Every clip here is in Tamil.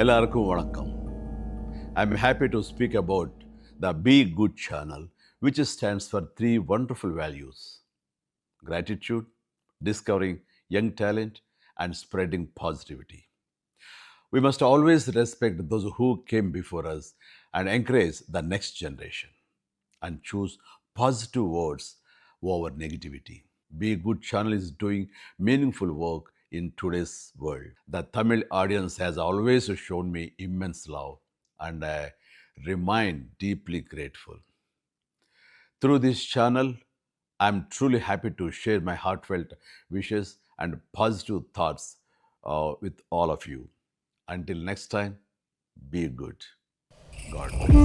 எல்லாருக்கும் வணக்கம். I'm happy to speak about the Be Good channel, which stands for three wonderful values: gratitude, discovering young talent, and spreading positivity. We must always respect those who came before us and encourage the next generation and choose positive words over negativity. Be Good channel is doing meaningful work in today's world. The Tamil audience has always shown me immense love, and I remain deeply grateful. Through this channel, I am truly happy to share my heartfelt wishes and positive thoughts with all of you. Until next time, be good. God bless.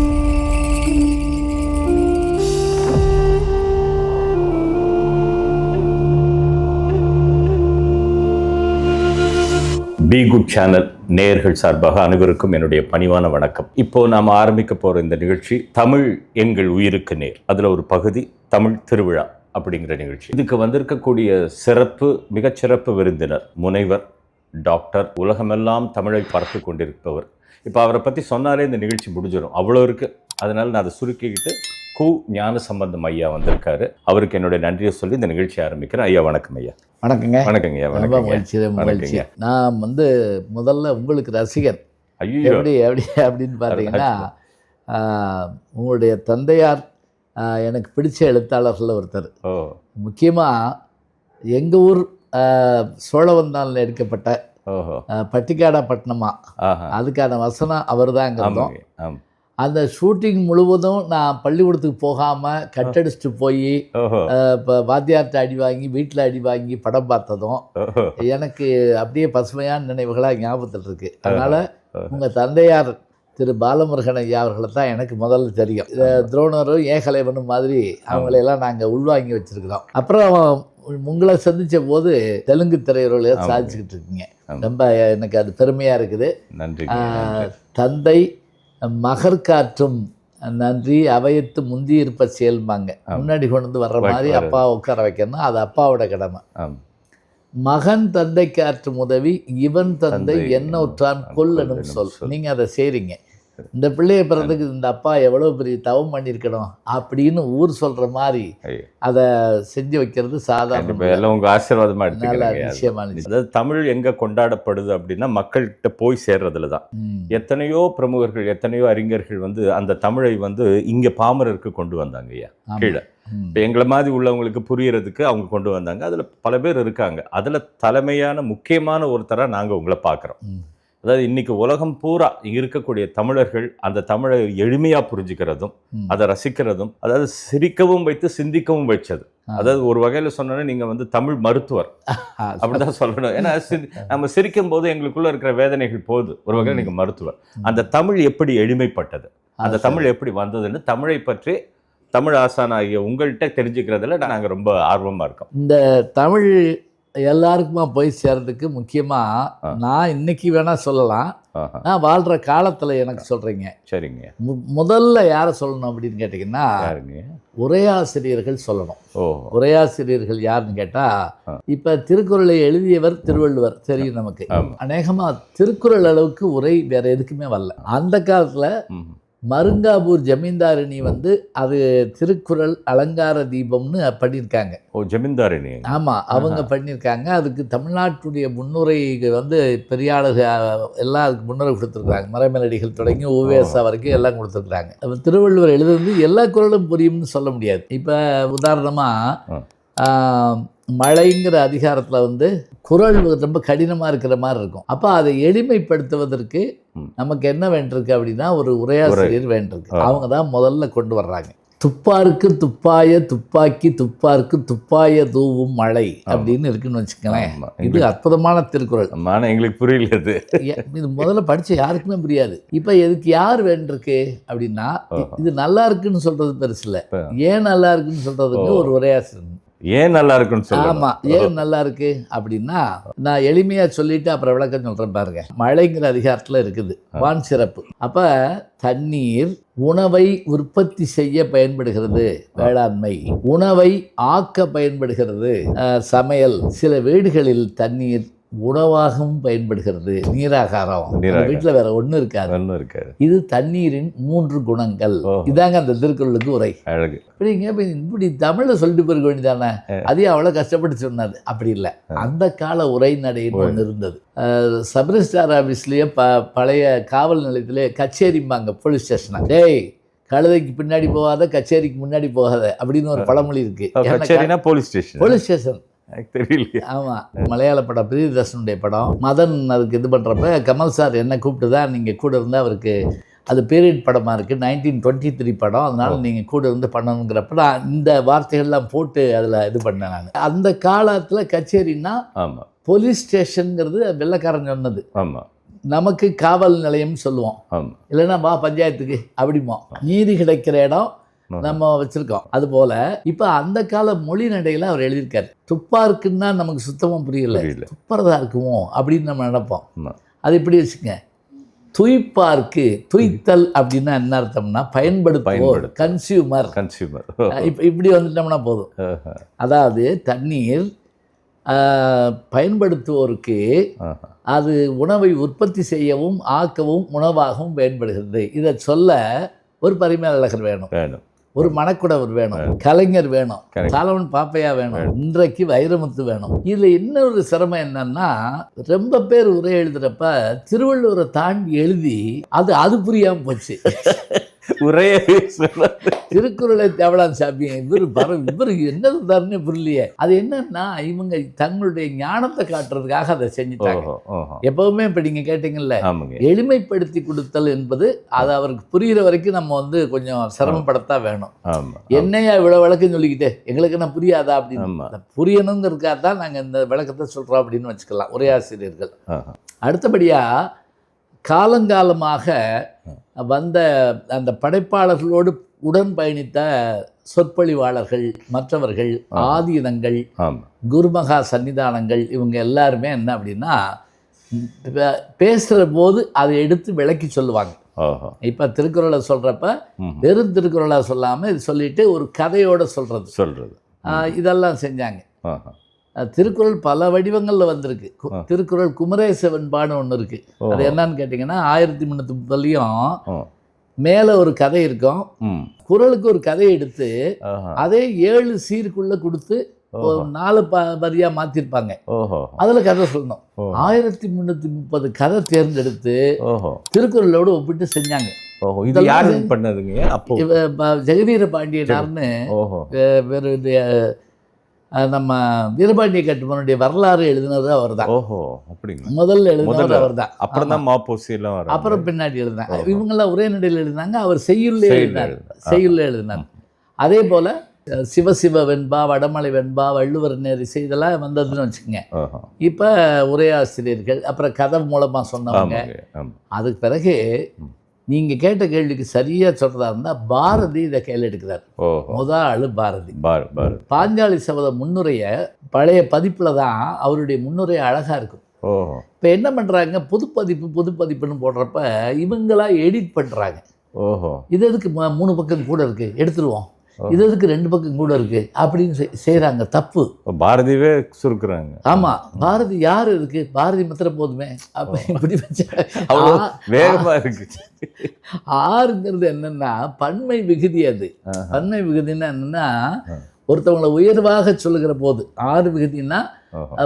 Be good channel நேயர்கள் சார்பாக அனைவருக்கும் என்னுடைய பணிவான வணக்கம். இப்போ நாம் ஆரம்பிக்க போகிற இந்த நிகழ்ச்சி தமிழ் எங்கள் உயிருக்கு நேர். அதில் ஒரு பகுதி தமிழ் திருவிழா அப்படிங்கிற நிகழ்ச்சி. இதுக்கு வந்திருக்கக்கூடிய மிகச்சிறப்பு விருந்தினர் முனைவர் டாக்டர், உலகமெல்லாம் தமிழை பரப்பி கொண்டிருப்பவர். இப்போ அவரை பற்றி சொன்னாலே இந்த நிகழ்ச்சி முடிஞ்சிடும், அவ்வளோ இருக்குது. அதனால் நான் அதை சுருக்கிக்கிட்டு ஞானசம்பந்தம் ஐயா வந்திருக்காரு. அவருக்கு என்னுடைய நன்றியை சொல்லி இந்த நிகழ்ச்சி ஆரம்பிக்கிறேன். ஐயா வணக்கம். ஐயா வணக்கங்க. வணக்கங்க ஐயா. மகிழ்ச்சி. நான் முதல்ல உங்களுக்கு ரசிகன். எப்படி அப்படின்னு பார்த்தீங்கன்னா, உங்களுடைய தந்தையார் எனக்கு பிடிச்ச எழுத்தாளர்களில் ஒருத்தர். முக்கியமாக எங்கள் ஊர் சோழவந்தானில் எடுக்கப்பட்ட பட்டிக்காடா பட்டினமா, அதுக்கான வசனம் அவர் தான் அங்கே இருந்தோம். அந்த ஷூட்டிங் முழுவதும் நான் பள்ளிக்கூடத்துக்கு போகாமல் கட்டடிச்சுட்டு போய் இப்போ வாத்தியார்கிட்ட அடி வாங்கி வீட்டில் அடி வாங்கி படம் பார்த்ததும் எனக்கு அப்படியே பசுமையான நினைவுகளாக ஞாபகத்தில் இருக்குது. அதனால் உங்கள் தந்தையார் திரு பாலமுருகன் ஐயா அவர்களை தான் எனக்கு முதல்ல தெரியும். துரோணரும் ஏகலைவனும் மாதிரி அவங்களையெல்லாம் நாங்கள் உள்வாங்கி வச்சுருக்கிறோம். அப்புறம் உங்களை சந்தித்த போது தெலுங்கு திரையுறையை சாதிச்சுக்கிட்டு இருக்கீங்க. ரொம்ப எனக்கு அது பெருமையாக இருக்குது. நன்றி. தந்தை மகர்காற்றும் நன்றி அவையத்து முந்தி இருப்ப செயல்பாங்க. முன்னாடி கொண்டு வந்து வர்ற மாதிரி அப்பா உட்கார வைக்கணும், அது அப்பாவோட கடமை. மகன் தந்தை காற்றும் உதவி இவன் தந்தை என்ன உற்றான் கொல்லணும் சொல். நீங்கள் அதை செய்கிறீங்க. இந்த பிள்ளைய பிறந்ததுக்கு இந்த அப்பா எவ்வளோ பெரிய தவம் பண்ணியிருக்கணும் அப்படின்னு ஊர் சொல்கிற மாதிரி அதை செஞ்சு வைக்கிறது சாதாரண எல்லாம் உங்கள் ஆசீர்வாதமாக எடுத்துக்கலாம். நிச்சயமான. அதாவது தமிழ் எங்கே கொண்டாடப்படுது அப்படின்னா மக்கள்கிட்ட போய் சேர்றதுல தான். எத்தனையோ பிரமுகர்கள், எத்தனையோ அறிஞர்கள் அந்த தமிழை இங்கே பாமரருக்கு கொண்டு வந்தாங்க ஐயா. கீழே இப்போ எங்களை மாதிரி உள்ளவங்களுக்கு புரியறதுக்கு அவங்க கொண்டு வந்தாங்க. அதில் பல பேர் இருக்காங்க. அதில் தலைமையான முக்கியமான ஒருத்தராக நாங்கள் உங்களை பார்க்குறோம். அதாவது இன்னைக்கு உலகம் பூரா இருக்கக்கூடிய தமிழர்கள் அந்த தமிழை எளிமையாக புரிஞ்சுக்கிறதும் அதை ரசிக்கிறதும், அதாவது சிரிக்கவும் வைத்து சிந்திக்கவும் வச்சது. அதாவது ஒரு வகையில் சொன்னோன்னா நீங்கள் தமிழ் மருத்துவர் அப்படிதான் சொல்லணும். ஏன்னா நம்ம சிரிக்கும் போது எங்களுக்குள்ள இருக்கிற வேதனைகள் போகுது. ஒரு வகையில் நீங்கள் மருத்துவர். அந்த தமிழ் எப்படி எளிமைப்பட்டது, அந்த தமிழ் எப்படி வந்ததுன்னு தமிழை பற்றி தமிழ் ஆசானாகிய உங்கள்கிட்ட தெரிஞ்சுக்கிறதுல நாங்கள் ரொம்ப ஆர்வமாக இருக்கோம். இந்த தமிழ் எல்லாருக்குமா போய் சேர்றதுக்கு முக்கியமாக நான் இன்னைக்கு வேணால் சொல்லலாம், நான் வாழ்கிற காலத்தில் எனக்கு சொல்கிறீங்க. சரிங்க. முதல்ல யாரை சொல்லணும் அப்படின்னு கேட்டிங்கன்னா, உரையாசிரியர்கள் சொல்லணும். உரையாசிரியர்கள் யாருன்னு கேட்டால், இப்போ திருக்குறளை எழுதியவர் திருவள்ளுவர் தெரியும் நமக்கு. அநேகமாக திருக்குறள் அளவுக்கு உரை வேற எதுக்குமே வரல. அந்த காலத்தில் மருங்காபூர் ஜமீன்தாரிணி அது திருக்குறள் அலங்கார தீபம்னு பண்ணியிருக்காங்க. ஜமீன்தாரிணி. ஆமாம், அவங்க பண்ணியிருக்காங்க. அதுக்கு தமிழ்நாட்டுடைய முன்னுரை பெரியாளர் எல்லாம் அதுக்கு முன்னுரை கொடுத்துருக்குறாங்க. மறைமலடிகள் தொடங்கி ஓவேசா வரைக்கும் எல்லாம் கொடுத்துருக்குறாங்க. திருவள்ளுவர் எழுதுறது எல்லா குறளும் புரியும்னு சொல்ல முடியாது. இப்போ உதாரணமாக மழைங்கிற அதிகாரத்தில் குறள் ரொம்ப கடினமாக இருக்கிற மாதிரி இருக்கும். அப்போ அதை எளிமைப்படுத்துவதற்கு நமக்கு என்ன வேண்டியிருக்கு அப்படின்னா, ஒரு உரையாசிரியர் வேண்டியிருக்கு. அவங்க தான் முதல்ல கொண்டு வர்றாங்க. துப்பாருக்கு துப்பாய துப்பாக்கி துப்பாருக்கு துப்பாய தூவும் மழை அப்படின்னு இருக்குன்னு வச்சுக்கோங்களேன். இது அற்புதமான திருக்குறள். எங்களுக்கு புரியல. இது முதல்ல படிச்ச யாருக்குமே புரியாது. இப்ப எதுக்கு யார் வேண்டியிருக்கு அப்படின்னா, இது நல்லா இருக்குன்னு சொல்றது பெருசு இல்லை, ஏன் நல்லா இருக்குன்னு சொல்றதுக்கு ஒரு உரையாசிரியர். ஏன் நல்லா இருக்குன்னு சொல்லுங்க. ஆமாம், ஏன் நல்லா இருக்கு அப்படின்னா, நான் எளிமையாக சொல்லிட்டு அப்புறம் விளக்கம் சொல்கிறேன் பாருங்க. மழைங்கிற அதிகாரத்தில் இருக்குது வான் சிறப்பு. அப்போ தண்ணீர் உணவை உற்பத்தி செய்ய பயன்படுகிறது, வேளாண்மை உணவை ஆக்க பயன்படுகிறது, சமையல். சில வீடுகளில் தண்ணீர் உணவாகவும் பயன்படுகிறது. நீராகாரம். வீட்டில் வேற ஒன்றும் இருக்காது. இது தண்ணீரின் 3 குணங்கள். இதாங்க அந்த திருக்குறளுக்கு உரை. அழகு. இப்படி தமிழ்ல சொல்லிட்டு போயிருக்க வேண்டியதானே, அதையும் அவ்வளோ கஷ்டப்பட்டு சொன்னாது. அப்படி இல்லை, அந்த கால உரைநடைன்னு ஒன்று இருந்தது. சப் ரெஜிஸ்ட்ரார் ஆஃபீஸ்லேயே பழைய காவல் நிலையத்திலே கச்சேரிம்பாங்க. போலீஸ் ஸ்டேஷனா, டேய் கழுதைக்கு பின்னாடி போகாத, கச்சேரிக்கு முன்னாடி போகாத அப்படின்னு ஒரு பழமொழி இருக்கு. போலீஸ் ஸ்டேஷன் தெரியல. ஆமாம், மலையாள படம், பிரியதர்ஷனுடைய படம். மதன் அதுக்கு இது பண்ணுறப்ப கமல் சார் என்ன கூப்பிட்டு தான் நீங்கள் கூட இருந்தால், அவருக்கு அது பீரியட் படமாக இருக்குது, 1923 படம், அதனால் நீங்கள் கூட இருந்து பண்ணணுங்கிறப்ப நான் இந்த வார்த்தைகள்லாம் போட்டு அதில் இது பண்ணேன். நான் அந்த காலத்தில் கச்சேரின்னா போலீஸ் ஸ்டேஷனுங்கிறது வெள்ளைக்காரன் சொன்னது. ஆமாம், நமக்கு காவல் நிலையம் சொல்லுவோம், இல்லைன்னா வா பஞ்சாயத்துக்கு அப்படிமோ. நீதி கிடைக்கிற இடம் நம்ம வச்சிருக்கோம். அதுபோல இப்போ அந்த கால மொழி நடையில் அவர் எழுதியிருக்காரு. துப்பாருக்குன்னா நமக்கு சுத்தமாக புரியல, துப்புறதா இருக்குமோ அப்படின்னு நம்ம நினைப்போம். அது இப்படி வச்சுங்க, துய்ப்பார்க்கு, துய்த்தல் அப்படின்னா என்ன அர்த்தம்னா பயன்படுத்துவோர், கன்சியூமர். இப்படி வந்துட்டோம்னா போதும். அதாவது தண்ணீர் பயன்படுத்துவோருக்கு அது உணவை உற்பத்தி செய்யவும் ஆக்கவும் உணவாகவும் பயன்படுகிறது. இதை சொல்ல ஒரு பரிமேலழகர் வேணும், ஒரு மணக்குடவர் வேணும், கலைஞர் வேணும், சாலமன் பாப்பையா வேணும், இன்றைக்கு வைரமுத்து வேணும். இதில் இன்னொரு சிரமம் என்னன்னா, ரொம்ப பேர் உரை எழுதுறப்ப திருவள்ளுவரை தாண்டி எழுதி அது புரியாமல் போச்சு. உரையே திருக்குறளை தேவலாம் சாமி இவர் என்னது தரனே புரியலையே. அது என்னன்னா, இவங்க தங்களுடைய ஞானத்தை காட்டுறதுக்காக அதை செஞ்சுட்டாங்க. எப்பவுமே இப்போ நீங்கள் கேட்டீங்கல்ல, எளிமைப்படுத்தி கொடுத்தல் என்பது அது அவருக்கு புரிகிற வரைக்கும் நம்ம கொஞ்சம் சிரமப்படத்தான் வேணும். என்னையா இவ்வளோ விளக்குன்னு சொல்லிக்கிட்டே எங்களுக்கு என்ன புரியாதா அப்படின்னு புரியணுங்கிறதுக்காக தான் நாங்கள் இந்த விளக்கத்தை சொல்கிறோம் அப்படின்னு வச்சுக்கலாம் உரையாசிரியர்கள். அடுத்தபடியாக காலங்காலமாக வந்த அந்த படைப்பாளர்களோடு உடன் பயணித்த சொற்பொழிவாளர்கள், மற்றவர்கள், ஆதீனங்கள், குருமகா சன்னிதானங்கள், இவங்க எல்லாருமே என்ன அப்படின்னா, பேசுகிற போது அதை எடுத்து விளக்கி சொல்லுவாங்க. இப்போ திருக்குறளை சொல்கிறப்ப வெறும் திருக்குறளாக சொல்லாமல் இது சொல்லிட்டு ஒரு கதையோடு சொல்கிறது இதெல்லாம் செஞ்சாங்க. திருக்குறள் பல வடிவங்களில் வந்திருக்கு. திருக்குறள் குமரேச வெண்பான்னு ஒன்று இருக்குது. அது என்னன்னு கேட்டிங்கன்னா, 1330 மேலே ஒரு கதை இருக்கும். குறளுக்கு ஒரு கதையை எடுத்து அதே 7 சீருக்குள்ளே கொடுத்து 4 வரியாக மாற்றிருப்பாங்க. அதில் கதை சொல்லணும். 1330 கதை தேர்ந்தெடுத்து திருக்குறளோடு ஒப்பிட்டு செஞ்சாங்க. ஜெகவீர பாண்டியனார்னு வேறு நம்ம வீரபாண்டிய கட்டபொம்மனுடைய வரலாறு எழுதினது அவர் தான். முதல்ல எழுதினது அவர் தான். அப்புறம் பின்னாடி எழுதினாங்க. இவங்கெல்லாம் ஒரே நடையில் எழுதினாங்க. அவர் செய்யுள்ளே எழுதினார். அதே போல் சிவசிவ வெண்பா, வடமலை வெண்பா, வள்ளுவர் நேரிசை இதெல்லாம் வந்ததுன்னு வச்சுக்கோங்க. இப்போ உரையாசிரியர்கள், அப்புறம் கதை மூலமாக சொன்னவங்க. அதுக்கு பிறகு நீங்கள் கேட்ட கேள்விக்கு சரியாக சொல்கிறதா இருந்தால், பாரதி இதை கையில் எடுக்கிறார். முதல் ஆள் பாரதி. பாஞ்சாலி சபத முன்னுரையை பழைய பதிப்பில் தான் அவருடைய முன்னுரை அழகாக இருக்கும். இப்போ என்ன பண்ணுறாங்க, புதுப்பதிப்புன்னு போடுறப்ப இவங்களா எடிட் பண்ணுறாங்க. இது எதுக்கு 3 பக்கம் கூட இருக்குது, எடுத்துருவோம். இது எதுக்கு 2 பக்கம் கூட இருக்குது அப்படின்னு செய்கிறாங்க. தப்பு. பாரதியவே சுருக்குறாங்க. ஆமாம், பாரதி யார் இருக்கு, பாரதி மாத்திரம் போதுமே அப்போ இப்படி வச்சா வேகமாக இருக்கு. ஆறுங்கிறது என்னன்னா பன்மை விகுதி. அது பன்மை விகுதின்னா என்னன்னா, ஒருத்தவங்களை உயர்வாக சொல்லுகிற போது. 6 விகுதின்னா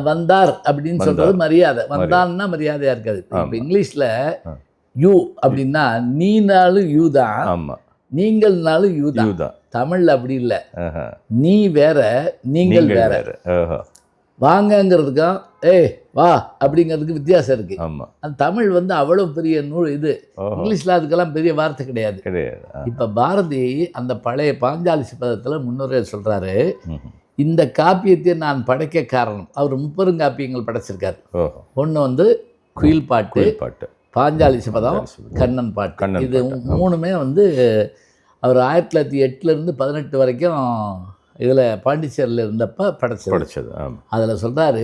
வந்தார் அப்படின்னு சொல்றது மரியாதை. வந்தான்னா மரியாதையா இருக்காது. இப்போ இங்கிலீஷ்ல யூ அப்படின்னா நீனாலும் யூ தான், நீங்கள்னாலும் யூ தான். தமிழ்ல அப்படி இல்லை. நீ வேற, நீங்கள் வேற. வாங்கங்கிறதுக்கும் வா அப்படிங்கிறதுக்கு வித்தியாசம் இருக்கு. அந்த தமிழ் அவ்வளோ பெரிய நூல். இது இங்கிலீஷ்ல அதுக்கெல்லாம் பெரிய வார்த்தை கிடையாது. இப்ப பாரதி அந்த பழைய பாஞ்சாலி சபதத்துல முன்னுரை சொல்றாரு, இந்த காப்பியத்தை நான் படைக்க காரணம். அவர் 30 காப்பியங்கள் படைச்சிருக்காரு. ஒன்று குயில் பாட்டு, பாஞ்சாலி சபதம், கண்ணன் பாட்டு. இது 3மே அவர் 1908 18 வரைக்கும் இதில் பாண்டிச்சேரியில் இருந்தப்போ படைச்சது. அதில் சொல்கிறாரு,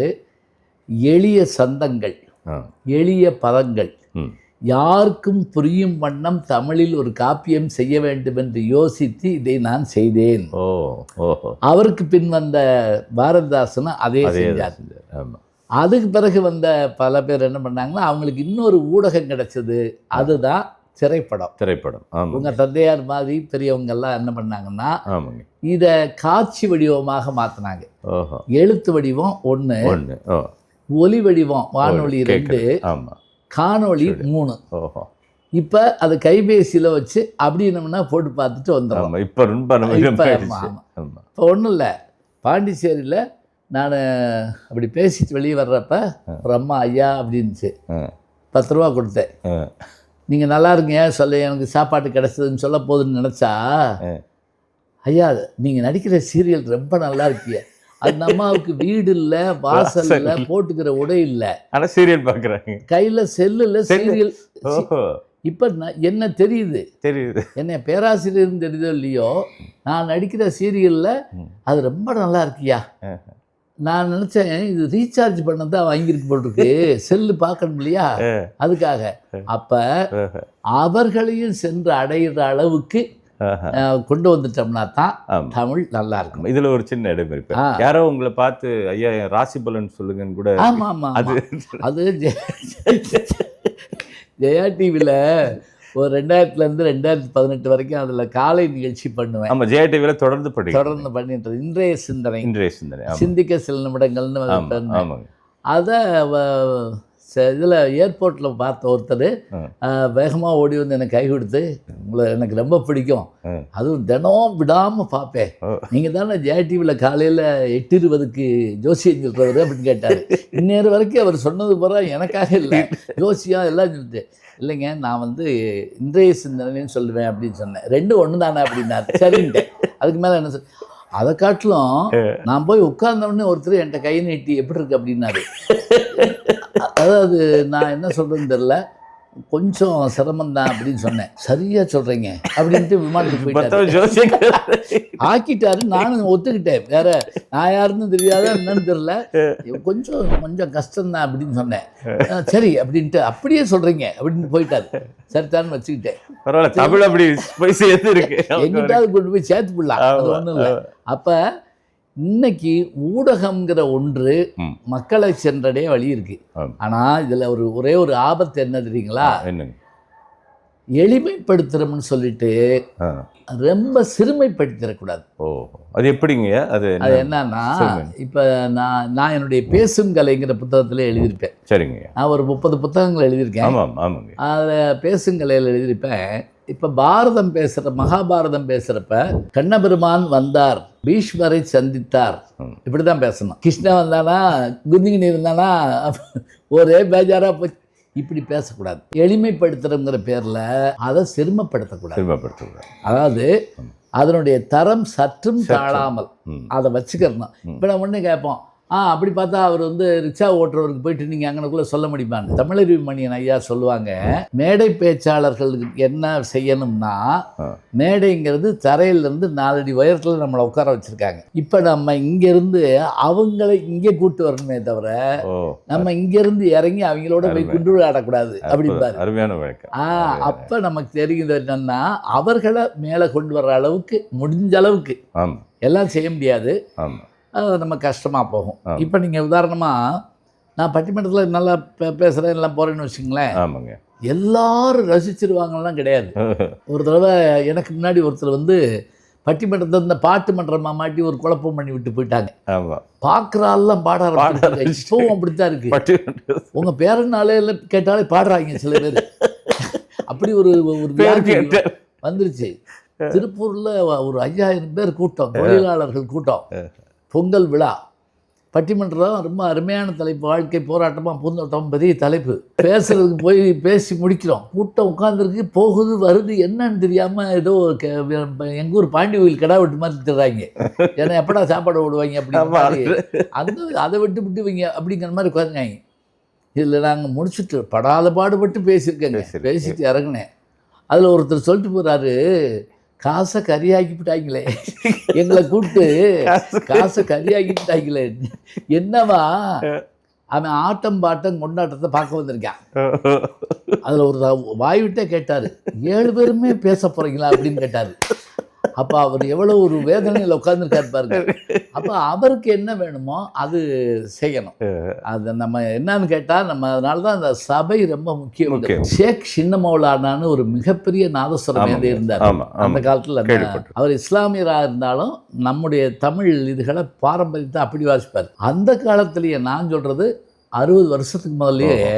எளிய சந்தங்கள், எளிய பதங்கள், யாருக்கும் புரியும் வண்ணம் தமிழில் ஒரு காப்பியம் செய்ய வேண்டும் என்று யோசித்து இதை நான் செய்தேன். அவருக்கு பின் வந்த பாரதிதாசனும் அதே செஞ்சார். அதுக்கு பிறகு வந்த பல பேர் என்ன பண்ணாங்கன்னா அவங்களுக்கு இன்னொரு ஊடகம் கிடைச்சது, அதுதான் திரைப்படம். திரைப்படம். ஆமாம். உங்கள் தந்தையார் மாதிரி பெரியவங்கெல்லாம் என்ன பண்ணாங்கன்னா ஆமாங்க. இதை காட்சி வடிவமாக மாற்றினாங்க. ஓஹோ. எழுத்து வடிவம் ஒன்று, ஓ, ஒலி வடிவம் வானொலி 2, ஆமாம், காணொளி 3. ஓஹோ. இப்போ அது கைபேசியில் வச்சு அப்படின்னம்னா போட்டு பார்த்துட்டு வந்துடும். ஆமாம், இப்போ ரொம்ப இப்போ ஒன்றும் இல்லை, பாண்டிச்சேரியில் நான் அப்படி பேசிட்டு வெளியே வர்றப்ப ஒரு அம்மா ஐயா அப்படின்ச்சு, 10 ரூபா கொடுத்தேன். நீங்கள் நல்லா இருக்கீங்க சொல்ல, எனக்கு சாப்பாட்டு கிடச்சதுன்னு சொல்ல போதுன்னு நினச்சா, ஐயா நீங்கள் நடிக்கிற சீரியல் ரொம்ப நல்லா இருக்கீங்க, அந்த அம்மாவுக்கு வீடு இல்லை, வாசல் இல்லை, போட்டுக்கிற உடை இல்லை, ஆனால் சீரியல் பார்க்குறாங்க, கையில் செல்லில் சீரியல். இப்போ என்ன தெரியுது, என்ன பேராசிரியர்னு தெரியுதோ இல்லையோ, நான் நடிக்கிற சீரியலில் அது ரொம்ப நல்லா இருக்கியா. நான் நினச்சேன் இது ரீசார்ஜ் பண்ண தான் வாங்கியிருக்கு போட்டிருக்கு, செல்லு பார்க்கணும் இல்லையா, அதுக்காக. அப்போ அவர்களையும் சென்று அடைகிற அளவுக்கு கொண்டு வந்துட்டோம்னா தான் தமிழ் நல்லா இருக்கும். இதில் ஒரு சின்ன இடம் இருக்கு. யாரோ உங்களை பார்த்து ஐயா ராசி பலன் சொல்லுங்கன்னு கூட. ஆமாம் ஆமாம், அது ஜெயா டிவியில் ஒரு 2000லேருந்து 2018 வரைக்கும் அதில் காலை நிகழ்ச்சி பண்ணுவேன். ஆமாம், ஜெயா டிவியில் தொடர்ந்து பண்ணிட்டு இன்றைய சிந்தனை சிந்திக்க சில நிமிடங்கள்னு ஆமாங்க. அதை இதில் ஏர்போர்ட்டில் பார்த்த ஒருத்தர் வேகமாக ஓடி வந்து எனக்கு கை கொடுத்து, உங்களை எனக்கு ரொம்ப பிடிக்கும், அதுவும் தினம் விடாமல் பார்ப்பேன், நீங்கள் தானே ஜெயா டிவியில் காலையில் 8:20க்கு ஜோசியம் சொல்கிறவர் அப்படின்னு கேட்டார். இந்நேரம் வரைக்கும் அவர் சொன்னது போகிற எனக்காக இல்லை, ஜோசியா எல்லாம் சொல்லிட்டு, இல்லைங்க நான் வந்து இன்றைய சிந்தனைன்னு சொல்லுவேன் அப்படின்னு சொன்னேன். 2 ஒன்று தானே அப்படின்னாரு. சரின்ட்டேன். அதுக்கு மேலே என்ன சொல், அதை காட்டிலும் நான் போய் உட்கார்ந்தோடனே ஒருத்தர் என்கிட்ட கை நீட்டி எப்படி இருக்கு அப்படின்னாரு. அதாவது நான் என்ன சொல்கிறேன்னு தெரில, கொஞ்சம் சிரமந்தான் அப்படின்னு சொன்னேன். சரியா சொல்கிறீங்க அப்படின்ட்டு விமானத்துக்கு போயிட்டாரு, ஆக்கிட்டாரு. நானும் ஒத்துக்கிட்டேன், வேற நான் யாருன்னு தெரியாத என்னன்னு தெரில, கொஞ்சம் கஷ்டம்தான் அப்படின்னு சொன்னேன். சரி அப்படின்ட்டு அப்படியே சொல்கிறீங்க அப்படின்னு போயிட்டாரு. சரித்தான்னு வச்சுக்கிட்டேன். தமிழ் அப்படி போய் சேர்த்து இருக்கு, எங்கிட்டாவது கொண்டு போய் சேர்த்து போடலாம், அது ஒன்றும் இல்லை. அப்போ இன்னைக்கு ஊடகம்ங்கிற ஒன்று மக்களை சென்றடைய வழி இருக்கு. ஆனால் இதில் ஒரே ஒரு ஆபத்து என்ன தெரியுங்களா, எளிமைப்படுத்துறோம்னு சொல்லிட்டு ரொம்ப சிறுமைப்படுத்திடக்கூடாது. அது எப்படிங்க? அது என்னன்னா, இப்போ நான் என்னுடைய பேசும் கலைங்கிற புத்தகத்தில் எழுதியிருப்பேன். சரிங்க. நான் ஒரு 30 புத்தகங்கள் எழுதியிருக்கேன். அதில் பேசுங்கலையில் எழுதியிருப்பேன். இப்போ பாரதம் பேசுகிற மகாபாரதம் பேசுகிறப்ப கண்ணபெருமான் வந்தார், பீஷ்மரை சந்தித்தார், இப்படி தான் பேசணும். கிருஷ்ணன் வந்தானா, குந்திகினி இருந்தானா, ஒரே பேஜாராக போய் இப்படி பேசக்கூடாது. எளிமைப்படுத்துறங்கிற பேரில் அதை சிரமப்படுத்தக்கூடாது. அதாவது அதனுடைய தரம் சற்றும் தாழாமல் அதை வச்சுக்கிறணும். இப்போ நம்ம ஒன்று கேட்போம், அப்படி பார்த்தா அவர் வந்து ரிக்ஷா ஓட்டுறவருக்கு போயிட்டு நீங்கள் அங்கனக்குள்ளே சொல்ல முடியுமான்னு. தமிழறிவு மணியன் ஐயா சொல்லுவாங்க, மேடை பேச்சாளர்களுக்கு என்ன செய்யணும்னா, மேடைங்கிறது தரையிலேருந்து 4 அடி உயரத்தில் நம்மளை உட்கார வச்சுருக்காங்க. இப்போ நம்ம இங்கேருந்து அவங்களை இங்கே கூட்டு வரணுமே தவிர, நம்ம இங்கேருந்து இறங்கி அவங்களோட போய் குண்டு விளையாடக்கூடாது அப்படின்பாரு. அருமையான வழக்கம். அப்போ நமக்கு தெரியுது என்னன்னா, அவர்களை மேலே கொண்டு வர்ற அளவுக்கு முடிஞ்ச அளவுக்கு எல்லாம் செய்ய முடியாது, அது நம்ம கஷ்டமாக போகும். இப்போ நீங்கள் உதாரணமாக நான் பட்டிமன்றத்தில் நல்லா பேசுகிறேன் எல்லாம் போகிறேன்னு வச்சுங்களேன், எல்லாரும் ரசிச்சிருவாங்கலாம் கிடையாது. ஒரு தடவை எனக்கு முன்னாடி ஒருத்தர் வந்து பட்டிமன்றத்தை இந்த பாட்டு மன்றமாக மாட்டி ஒரு குழப்பம் பண்ணி விட்டு போயிட்டாங்க. பார்க்குறாலாம் பாட ஆரம்பிச்சாங்க. இப்போவும் அப்படித்தான் இருக்குது. உங்கள் பேரனாலே எல்லாம் கேட்டாலே பாடுறாங்க சில பேர். அப்படி ஒரு வந்துருச்சு. திருப்பூரில் ஒரு 5000 பேர் கூட்டம், தொழிலாளர்கள் கூட்டம், பொங்கல் விழா. பட்டிமன்றம் ரொம்ப அருமையான தலைப்பு, வாழ்க்கை போராட்டமாக பூந்தோட்டம், பெரிய தலைப்பு. பேசுறதுக்கு போய் பேசி முடிக்கிறோம், கூட்டம் உட்காந்துருக்கு, போகுது வருது, என்னன்னு தெரியாமல் ஏதோ எங்கள் ஊர் பாண்டி கோயில் கிடா விட்டு மாதிரி திட்டுறாங்க. ஏன்னா எப்படா சாப்பாடு விடுவாங்க அப்படி அதை விட்டு வைங்க அப்படிங்கிற மாதிரி உட்காந்துங்க. இதில் நாங்கள் முடிச்சுட்டு படாத பாடுபட்டு பேசியிருக்கேங்க. பேசிட்டு இறங்கினேன். அதில் ஒருத்தர் சொல்லிட்டு போகிறாரு, காசை கறியாக்கிவிட்டாங்களே, எங்களை கூப்பிட்டு காசை கறியாக்கிவிட்டாங்களே. என்னவா, அவன் ஆட்டம் பாட்டம் கொண்டாட்டத்தை பார்க்க வந்திருக்கான். அதில் ஒரு வாய்விட்டே கேட்டார், 7 பேருமே பேச போகிறீங்களா அப்படின்னு கேட்டார். அப்போ அவர் எவ்வளோ ஒரு வேதனையில் உட்காந்துருக்காரு பாருங்க. அப்போ அவருக்கு என்ன வேணுமோ அது செய்யணும். அது நம்ம என்னன்னு கேட்டால், நம்ம அதனால தான் அந்த சபை ரொம்ப முக்கியம். ஷேக் சின்ன மௌலானான்னு ஒரு மிகப்பெரிய நாதஸ்வர மேதை இருந்தார் அந்த காலத்தில். அவர் இஸ்லாமியராக இருந்தாலும் நம்முடைய தமிழ் இதுகளை பாரம்பரியத்தை அப்படி வாசிப்பார். அந்த காலத்திலேயே நான் சொல்கிறது 60 வருஷத்துக்கு முதல்லயே,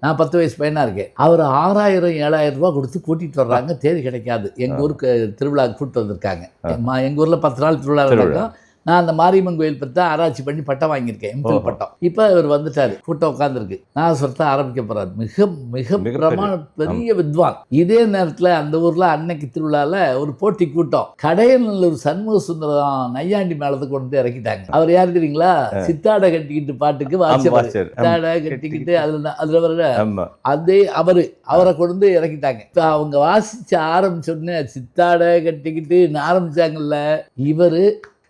நான் 10 வயசு பையனாக இருக்கேன், அவர் 6000-7000 ரூபா கொடுத்து கூட்டிகிட்டு வர்றாங்க. தேதி கிடைக்காது. எங்கள் ஊருக்கு திருவிழாவுக்கு கூப்பிட்டு வந்திருக்காங்க. எங்கள் ஊரில் 10 நாள் திருவிழா நடக்கும். நான் அந்த மாரியம்மன் கோயில் பற்றி தான் ஆராய்ச்சி பண்ணி பட்டம் வாங்கியிருக்கேன், எம்பில் பட்டம். இப்போ இவர் வந்துட்டார், கூட்டம் உட்காந்துருக்கு, நான் சொல்லிட்டு ஆரம்பிக்க போகிறார். மிக மிக பிரமாண பெரிய வித்வான். இதே நேரத்தில் அந்த ஊரில் அன்னைக்கு திருவிழாவில் ஒரு போட்டி கூட்டம். கடையநல்லூர் சண்முக சுந்தரம் நையாண்டி மேளத்துக்கு கொண்டு வந்து இறக்கிட்டாங்க. அவர் யார் தெரியுங்களா? சித்தாடை கட்டிக்கிட்டு பாட்டுக்கு வாசிப்பார். சித்தாடை கட்டிக்கிட்டு அதில் வர அதே அவரை கொண்டு வந்து இறக்கிட்டாங்க. இப்போ அவங்க வாசிச்சு ஆரம்பிச்சோடனே சித்தாடை கட்டிக்கிட்டு ஆரம்பிச்சாங்கல்ல, இவர்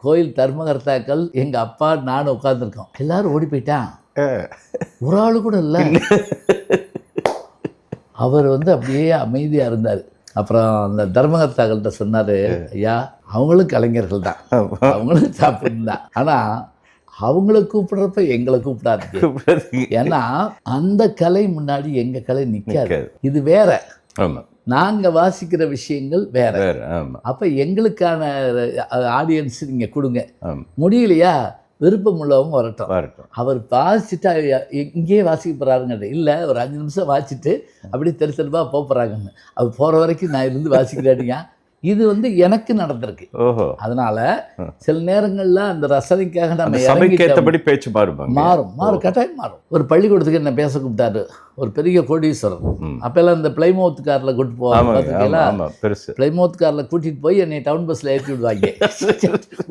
கோயில் தர்மகர்த்தாக்கள், எங்க அப்பா நானும் உட்காந்துருக்கோம். எல்லாரும் ஓடி போயிட்டான், ஒரு ஆளு கூட இல்லை. அவர் வந்து அப்படியே அமைதியா இருந்தார். அப்புறம் அந்த தர்மகர்த்தாக்கள்கிட்ட சொன்னாரு, ஐயா அவங்களும் கலைஞர்கள் தான், அவங்களும் சாப்பிட்டு தான், ஆனா அவங்கள கூப்பிடுறப்ப எங்களை கூப்பிடாது. ஏன்னா அந்த கலை முன்னாடி எங்க கலை நிற்காது. இது வேற, நாங்கள் வாசிக்கிற விஷயங்கள் வேற. அப்போ எங்களுக்கான ஆடியன்ஸ் நீங்கள் கொடுங்க. முடியலையா, விருப்பம் உள்ளவங்க வரட்டும். அவர் வாசிச்சுட்டா இங்கேயே வாசிக்க போகிறாருங்க இல்லை, ஒரு 5 நிமிஷம் வாசிச்சுட்டு அப்படி தெருத்தெருப்பாக போகிறாங்கன்னு. அவர் போகிற வரைக்கும் நான் இருந்து வாசிக்கிறேடிங்க. இது வந்து எனக்கு நடந்திருக்கு. அதனால சில நேரங்கள்ல அந்த ரசனைக்காக நம்ம சபைக்கேற்றபடி பேச்சு மாறும், கட்டாயம் மாறும். ஒரு பள்ளிக்கூடத்துக்கு என்ன பேச கூப்பிட்டாரு, ஒரு பெரிய கோடீஸ்வரர். அப்பெல்லாம் இந்த பிளைமவுத் காரில் கூட்டிட்டு போவாங்க. பிளைமவுத் காரில் கூட்டிட்டு போய் என்னை டவுன் பஸ்ல ஏற்றி விடுவாங்க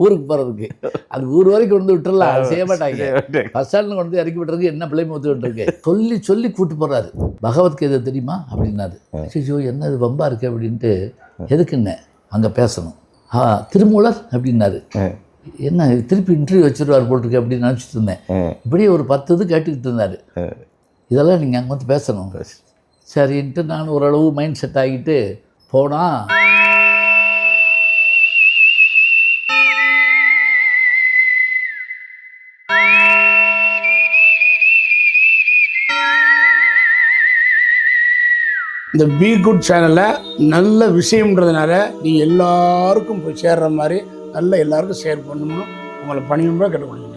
ஊருக்கு போறதுக்கு. அது ஊர் வரைக்கும் கொண்டு விட்டுறலாம், அது செய்ய மாட்டாங்க. பஸ் ஸ்டாண்ட்ல கொண்டு இறக்கி விட்டுறதுக்கு என்ன பிளைமவுத் இருக்கு சொல்லி சொல்லி கூட்டு போறாரு. பகவத்கீதை தெரியுமா அப்படின்னாரு. ஐயோ என்ன இது வம்பா இருக்கு அப்படின்ட்டு, எதுக்குன்னு அங்கே பேசணும். திருமூலர் அப்படின்னாரு. என்ன திருப்பி இன்டர்வியூ வச்சுருவார் போட்டிருக்கு அப்படின்னு நினச்சிட்டு இருந்தேன். இப்படியே ஒரு 10 இது கேட்டுக்கிட்டு இருந்தார். இதெல்லாம் நீங்கள் அங்கே வந்து பேசணும். சரின்ட்டு நான் ஓரளவு மைண்ட் செட் ஆகிட்டு போனால், இந்த பி குட் சேனலில் நல்ல விஷயம்ன்றதுனால நீங்கள் எல்லாருக்கும் போய் சேர்ற மாதிரி நல்ல எல்லாருக்கும் ஷேர் பண்ணணும்னு உங்களை பணியும்பா கேட்டுக்கொள்ளுங்க.